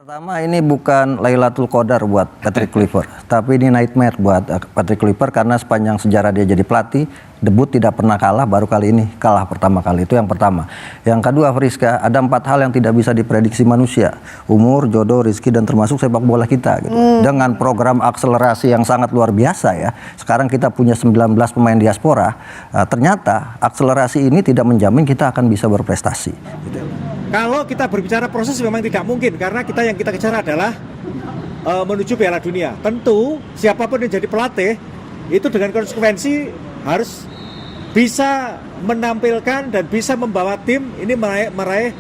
Pertama, ini bukan Lailatul Qadar buat Patrick Kluivert, tapi ini nightmare buat Patrick Kluivert karena sepanjang sejarah dia jadi pelatih, debut tidak pernah kalah, baru kali ini kalah pertama kali. Itu yang pertama. Yang kedua, Friska, ada 4 hal yang tidak bisa diprediksi manusia: umur, jodoh, rezeki, dan termasuk sepak bola kita. Gitu. Dengan program akselerasi yang sangat luar biasa ya. Sekarang kita punya 19 pemain diaspora. Ternyata akselerasi ini tidak menjamin kita akan bisa berprestasi. Gitu. Kalau kita berbicara proses memang tidak mungkin karena yang kita kejar adalah menuju Piala Dunia. Tentu siapapun yang jadi pelatih itu dengan konsekuensi harus bisa menampilkan dan bisa membawa tim ini meraih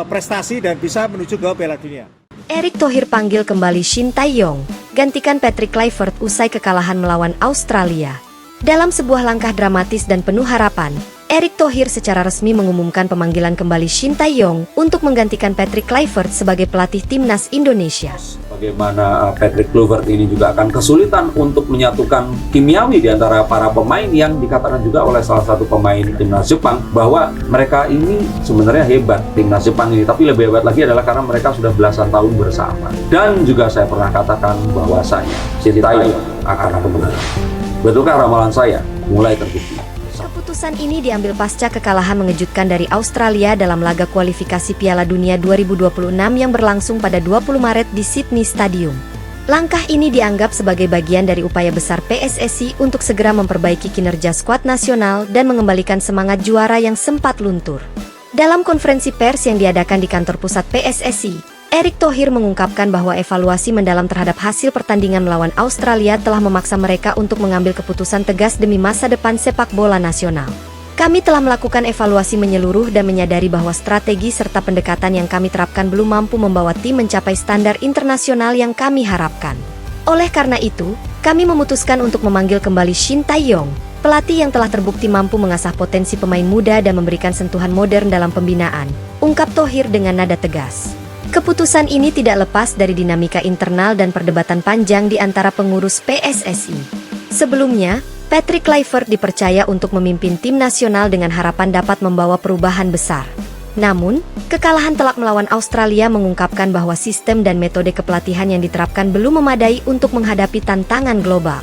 prestasi dan bisa menuju ke Piala Dunia. Erick Thohir panggil kembali Shin Tae-yong, gantikan Patrick Kluivert usai kekalahan melawan Australia. Dalam sebuah langkah dramatis dan penuh harapan, Erick Thohir secara resmi mengumumkan pemanggilan kembali Shin Tae-yong untuk menggantikan Patrick Kluivert sebagai pelatih timnas Indonesia. Bagaimana Patrick Kluivert ini juga akan kesulitan untuk menyatukan kimiawi di antara para pemain yang dikatakan juga oleh salah satu pemain timnas Jepang bahwa mereka ini sebenarnya hebat, timnas Jepang ini, tapi lebih hebat lagi adalah karena mereka sudah belasan tahun bersama. Dan juga saya pernah katakan bahwasanya Shin Tae-yong akan kemenangan. Betulkah ramalan saya mulai terbukti? Keputusan ini diambil pasca kekalahan mengejutkan dari Australia dalam laga kualifikasi Piala Dunia 2026 yang berlangsung pada 20 Maret di Sydney Stadium. Langkah ini dianggap sebagai bagian dari upaya besar PSSI untuk segera memperbaiki kinerja skuad nasional dan mengembalikan semangat juara yang sempat luntur. Dalam konferensi pers yang diadakan di kantor pusat PSSI, Erick Thohir mengungkapkan bahwa evaluasi mendalam terhadap hasil pertandingan melawan Australia telah memaksa mereka untuk mengambil keputusan tegas demi masa depan sepak bola nasional. Kami telah melakukan evaluasi menyeluruh dan menyadari bahwa strategi serta pendekatan yang kami terapkan belum mampu membawa tim mencapai standar internasional yang kami harapkan. Oleh karena itu, kami memutuskan untuk memanggil kembali Shin Tae-yong, pelatih yang telah terbukti mampu mengasah potensi pemain muda dan memberikan sentuhan modern dalam pembinaan, ungkap Thohir dengan nada tegas. Keputusan ini tidak lepas dari dinamika internal dan perdebatan panjang di antara pengurus PSSI. Sebelumnya, Patrick Kluivert dipercaya untuk memimpin tim nasional dengan harapan dapat membawa perubahan besar. Namun, kekalahan telak melawan Australia mengungkapkan bahwa sistem dan metode kepelatihan yang diterapkan belum memadai untuk menghadapi tantangan global.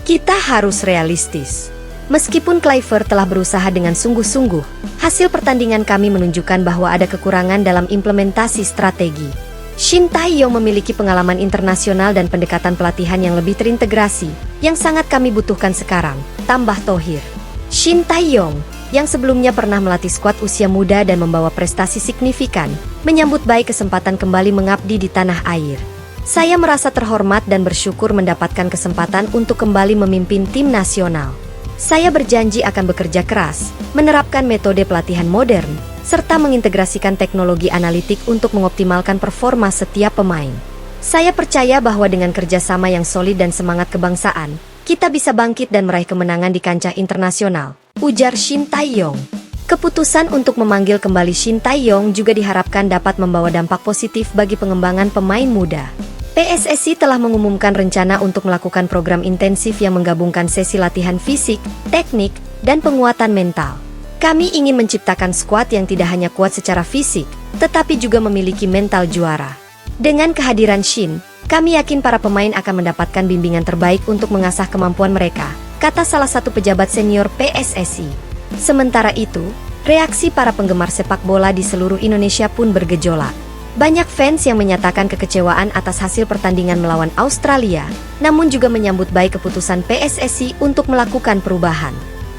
Kita harus realistis. Meskipun Kluivert telah berusaha dengan sungguh-sungguh, hasil pertandingan kami menunjukkan bahwa ada kekurangan dalam implementasi strategi. Shin Tae-yong memiliki pengalaman internasional dan pendekatan pelatihan yang lebih terintegrasi, yang sangat kami butuhkan sekarang, tambah Thohir. Shin Tae-yong, yang sebelumnya pernah melatih skuad usia muda dan membawa prestasi signifikan, menyambut baik kesempatan kembali mengabdi di tanah air. Saya merasa terhormat dan bersyukur mendapatkan kesempatan untuk kembali memimpin tim nasional. Saya berjanji akan bekerja keras, menerapkan metode pelatihan modern, serta mengintegrasikan teknologi analitik untuk mengoptimalkan performa setiap pemain. Saya percaya bahwa dengan kerjasama yang solid dan semangat kebangsaan, kita bisa bangkit dan meraih kemenangan di kancah internasional, ujar Shin Tae-yong. Keputusan untuk memanggil kembali Shin Tae-yong juga diharapkan dapat membawa dampak positif bagi pengembangan pemain muda. PSSI telah mengumumkan rencana untuk melakukan program intensif yang menggabungkan sesi latihan fisik, teknik, dan penguatan mental. Kami ingin menciptakan skuad yang tidak hanya kuat secara fisik, tetapi juga memiliki mental juara. Dengan kehadiran Shin, kami yakin para pemain akan mendapatkan bimbingan terbaik untuk mengasah kemampuan mereka, kata salah satu pejabat senior PSSI. Sementara itu, reaksi para penggemar sepak bola di seluruh Indonesia pun bergejolak. Banyak fans yang menyatakan kekecewaan atas hasil pertandingan melawan Australia, namun juga menyambut baik keputusan PSSI untuk melakukan perubahan.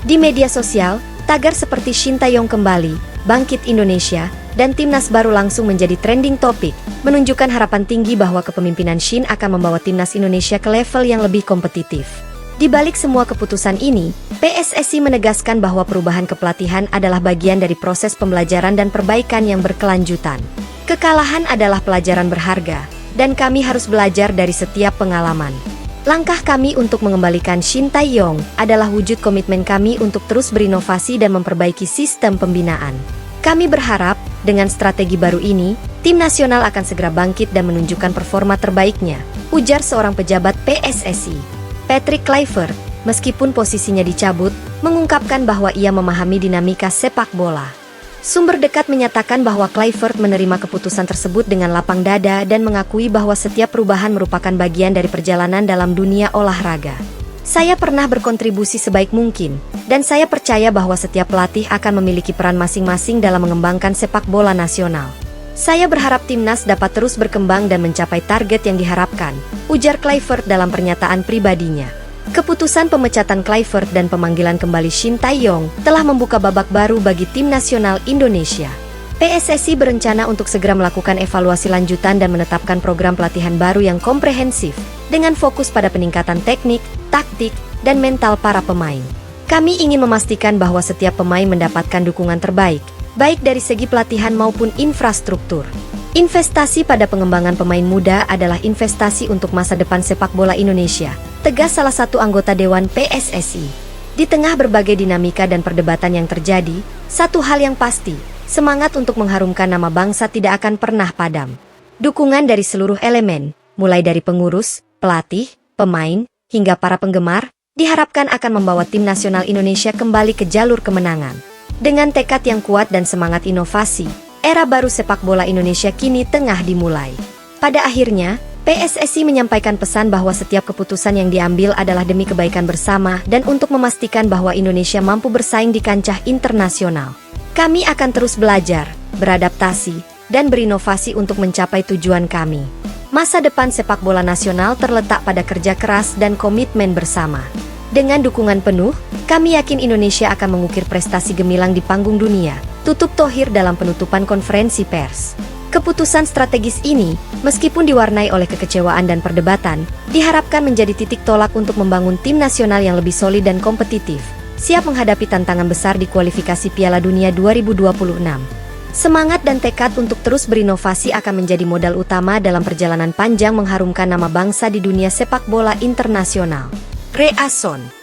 Di media sosial, tagar seperti Shin Tae-yong kembali, Bangkit Indonesia, dan timnas baru langsung menjadi trending topik, menunjukkan harapan tinggi bahwa kepemimpinan Shin akan membawa timnas Indonesia ke level yang lebih kompetitif. Di balik semua keputusan ini, PSSI menegaskan bahwa perubahan kepelatihan adalah bagian dari proses pembelajaran dan perbaikan yang berkelanjutan. Kekalahan adalah pelajaran berharga, dan kami harus belajar dari setiap pengalaman. Langkah kami untuk mengembalikan Shin Tae-yong adalah wujud komitmen kami untuk terus berinovasi dan memperbaiki sistem pembinaan. Kami berharap, dengan strategi baru ini, tim nasional akan segera bangkit dan menunjukkan performa terbaiknya, ujar seorang pejabat PSSI. Patrick Kluivert, meskipun posisinya dicabut, mengungkapkan bahwa ia memahami dinamika sepak bola. Sumber dekat menyatakan bahwa Kluivert menerima keputusan tersebut dengan lapang dada dan mengakui bahwa setiap perubahan merupakan bagian dari perjalanan dalam dunia olahraga. Saya pernah berkontribusi sebaik mungkin, dan saya percaya bahwa setiap pelatih akan memiliki peran masing-masing dalam mengembangkan sepak bola nasional. Saya berharap timnas dapat terus berkembang dan mencapai target yang diharapkan, ujar Kluivert dalam pernyataan pribadinya. Keputusan pemecatan Kluivert dan pemanggilan kembali Shin Tae-yong telah membuka babak baru bagi tim nasional Indonesia. PSSI berencana untuk segera melakukan evaluasi lanjutan dan menetapkan program pelatihan baru yang komprehensif, dengan fokus pada peningkatan teknik, taktik, dan mental para pemain. Kami ingin memastikan bahwa setiap pemain mendapatkan dukungan terbaik, baik dari segi pelatihan maupun infrastruktur. Investasi pada pengembangan pemain muda adalah investasi untuk masa depan sepak bola Indonesia, tegas salah satu anggota Dewan PSSI. Di tengah berbagai dinamika dan perdebatan yang terjadi, satu hal yang pasti, semangat untuk mengharumkan nama bangsa tidak akan pernah padam. Dukungan dari seluruh elemen, mulai dari pengurus, pelatih, pemain, hingga para penggemar, diharapkan akan membawa tim nasional Indonesia kembali ke jalur kemenangan. Dengan tekad yang kuat dan semangat inovasi, era baru sepak bola Indonesia kini tengah dimulai. Pada akhirnya, PSSI menyampaikan pesan bahwa setiap keputusan yang diambil adalah demi kebaikan bersama dan untuk memastikan bahwa Indonesia mampu bersaing di kancah internasional. Kami akan terus belajar, beradaptasi, dan berinovasi untuk mencapai tujuan kami. Masa depan sepak bola nasional terletak pada kerja keras dan komitmen bersama. Dengan dukungan penuh, kami yakin Indonesia akan mengukir prestasi gemilang di panggung dunia, tutup Thohir dalam penutupan konferensi pers. Keputusan strategis ini, meskipun diwarnai oleh kekecewaan dan perdebatan, diharapkan menjadi titik tolak untuk membangun tim nasional yang lebih solid dan kompetitif, siap menghadapi tantangan besar di kualifikasi Piala Dunia 2026. Semangat dan tekad untuk terus berinovasi akan menjadi modal utama dalam perjalanan panjang mengharumkan nama bangsa di dunia sepak bola internasional. Rea Son